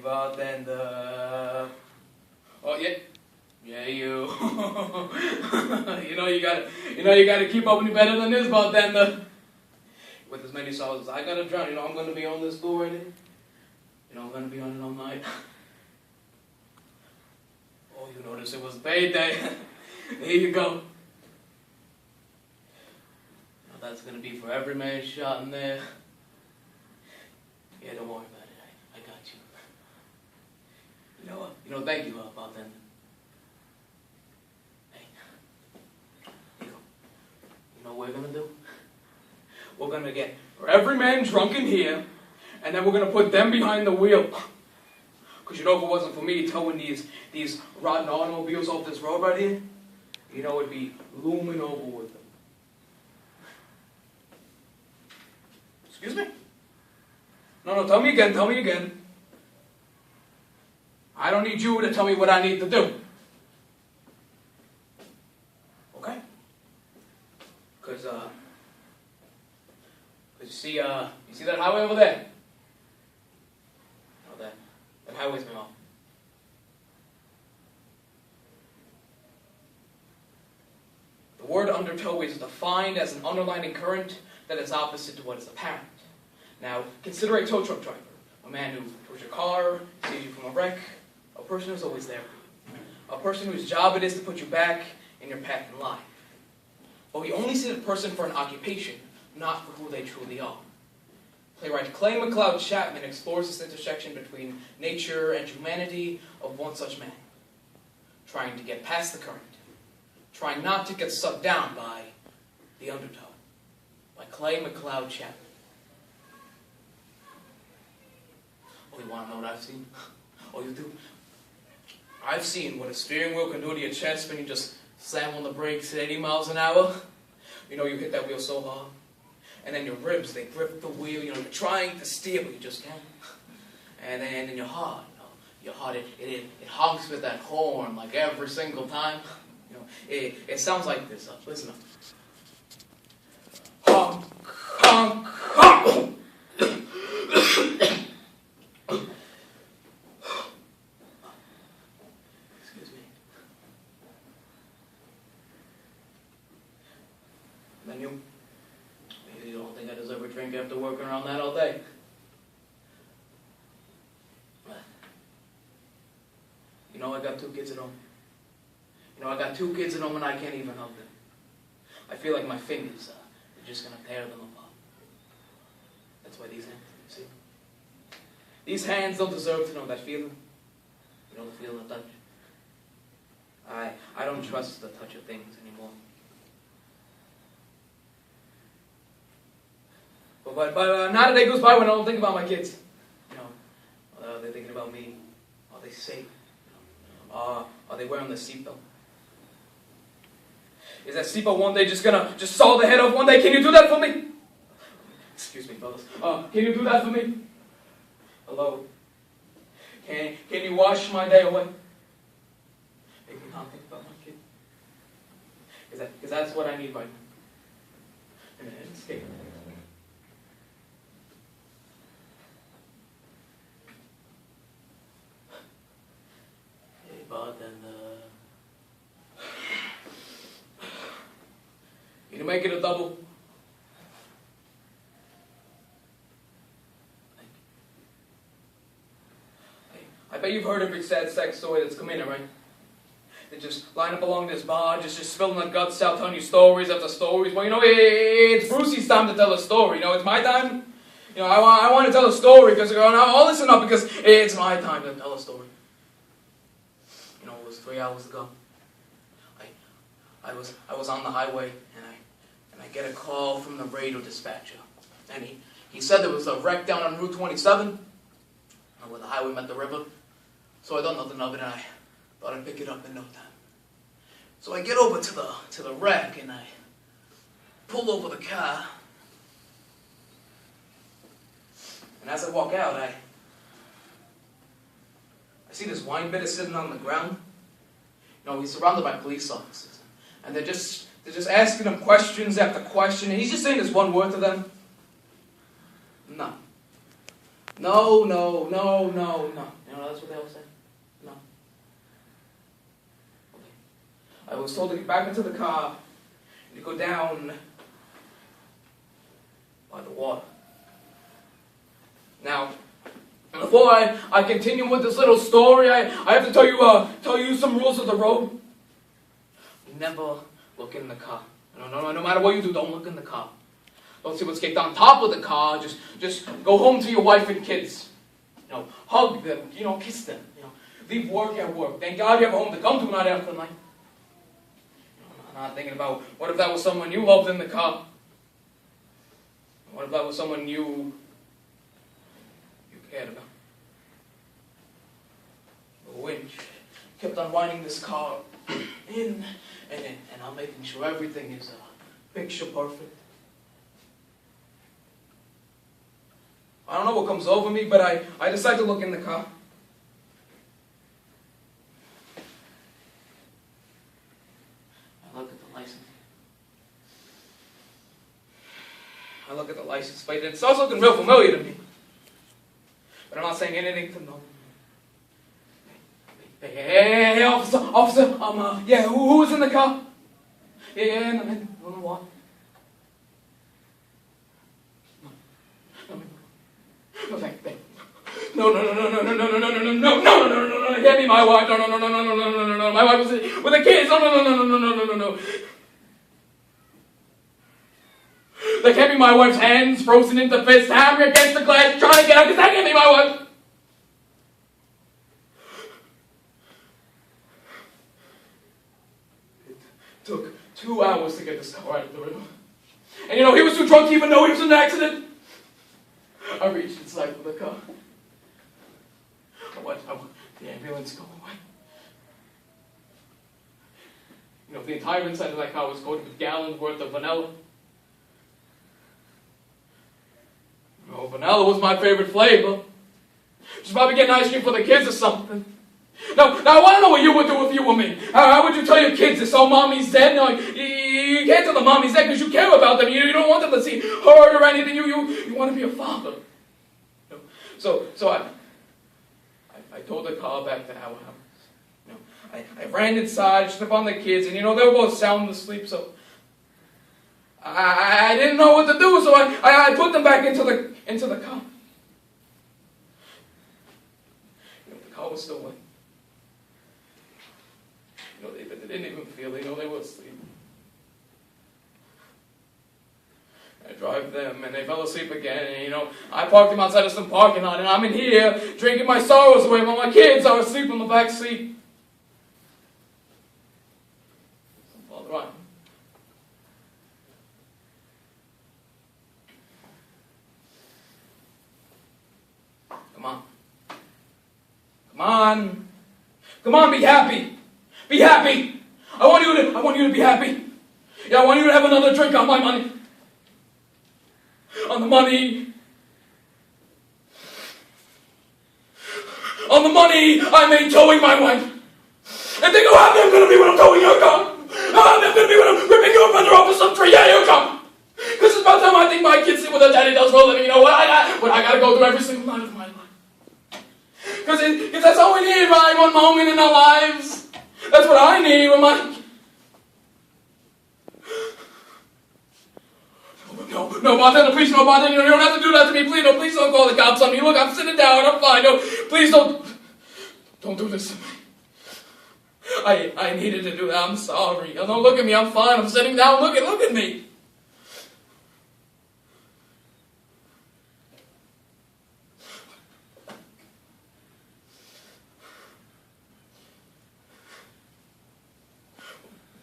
bartender. Oh yeah, yeah you. you gotta keep up with me better than this, bartender. With as many songs as I gotta drown, I'm gonna be on this floor right here. I'm gonna be on it all night. Oh, you notice it was payday. Here you go. Now that's gonna be for every man shot in there. Yeah, don't worry about it. I got you. You know what? Thank you, bartender. Hey, you know what we're gonna do? We're gonna get every man drunk in here, and then we're gonna put them behind the wheel. Because if it wasn't for me towing these rotten automobiles off this road right here, it'd be looming over with them. Excuse me? No, tell me again. I don't need you to tell me what I need to do. Okay? Because you see that highway over there? No, that highway's been off. The word undertow is defined as an underlying current that is opposite to what is apparent. Now, consider a tow truck driver, a man who tows your car, saves you from a wreck, a person who's always there for you, a person whose job it is to put you back in your path in life. But we only see the person for an occupation, not for who they truly are. Playwright Clay McLeod Chapman explores this intersection between nature and humanity of one such man, trying to get past the current, trying not to get sucked down by the undertow, by Clay McLeod Chapman. Oh, you want to know what I've seen? Oh, you do? I've seen what a steering wheel can do to your chest when you just slam on the brakes at 80 miles an hour. You hit that wheel so hard. And then your ribs, they grip the wheel. You're trying to steer, but you just can't. And then in your heart, it honks with that horn like every single time. It sounds like this. Listen up. Honk, honk, honk. Excuse me. And then you don't think I deserve a drink after working around that all day? I got 2 kids at home. I got 2 kids at home and I can't even hug them. I feel like my fingers are just going to tear them apart. That's why these hands, see? These hands don't deserve to know that feeling. The feeling of touch. I don't trust the touch of things anymore. But not a day goes by when I don't think about my kids. Are they thinking about me? Are they safe? Are they wearing the seatbelt? Is that seatbelt one day just gonna saw the head off one day? Can you do that for me? Excuse me, fellas. Can you do that for me? Hello? Can you wash my day away? Make me not think about my kid. Because that's what I need right now. And escape. Hey, bartender. Can you make it a double? I bet you've heard every sad sex story that's come in, right? They just line up along this bar, just spilling their guts out, telling you stories after stories. Well, it's Brucey's time to tell a story. It's my time. I want to tell a story because I'll listen up because it's my time to tell a story. It was 3 hours ago. I was on the highway and I get a call from the radio dispatcher, and he said there was a wreck down on Route 27, where the highway met the river. So I thought nothing of it, and I thought I'd pick it up in no time. So I get over to the wreck, and I pull over the car. And as I walk out, I see this wine bidder sitting on the ground. He's surrounded by police officers, and they're just asking him questions after question, and he's just saying this one word to them. No. No. that's what they all say? No. Okay. I was told to get back into the car and to go down by the water. Now, before I continue with this little story, I have to tell you some rules of the road. Never look in the car. No matter what you do, don't look in the car. Don't see what's caked on top of the car. Just go home to your wife and kids. Hug them. Kiss them. Leave work at work. Thank God you have a home to come to, not after night. I'm not thinking about what if that was someone you loved in the car. What if that was someone you cared about? The winch kept on winding this car in and in, and I'm making sure everything is picture perfect. I don't know what comes over me, but I decide to look in the car. I look at the license. I look at the license plate, and it starts looking real familiar to me. But I'm not saying anything to no one. Hey, officer, yeah, who was in the car? Yeah, no, what? No, thank you. No, hand me my wife. No, my wife was with the kids. No. They can't be my wife's hands frozen into fists, hammering against the glass, trying to get out, because that can't be my wife. It took 2 hours to get this car out of the river. And he was too drunk to even know he was in an accident. I reached inside for the car. I watched the ambulance go away. The entire inside of that car was coated with gallons worth of vanilla. Vanilla was my favorite flavor. Just probably getting ice cream for the kids or something. Now I want to know what you would do if you were me. How would you tell your kids this? Oh, mommy's dead? No, you can't tell them mommy's dead because you care about them. You don't want them to see hurt or anything. You want to be a father. So I towed the car back to our house. I ran inside, stepped on the kids, and they were both sound asleep, so I didn't know what to do, so I put them back into the car. The car was still wet. They didn't even feel it. They were asleep. I drive them, and they fell asleep again. And, I parked them outside of some parking lot, and I'm in here drinking my sorrows away while my kids are asleep in the back seat. Father, right. Come on, be happy. Be happy. I want you to be happy. Yeah, I want you to have another drink on my money. On the money I made towing my wife. And think how happy I'm going to be when I'm towing your car. How happy I'm going to be when I'm ripping your brother off of some tree. Yeah, you come. Because it's about time I think my kids see what their daddy does for a living. What I got to go through every single night of my life. Because that's all we need, right? One moment in our lives. That's what I need when my... No, bartender, please, no, bartender, you don't have to do that to me. Please, no, please don't call the cops on me. Look, I'm sitting down, I'm fine. No, please don't do this to me. I needed to do that. I'm sorry. Don't look at me. I'm fine. I'm sitting down. Look at me.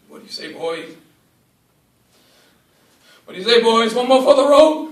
What do you say, boys? What do you say, boys? One more for the road?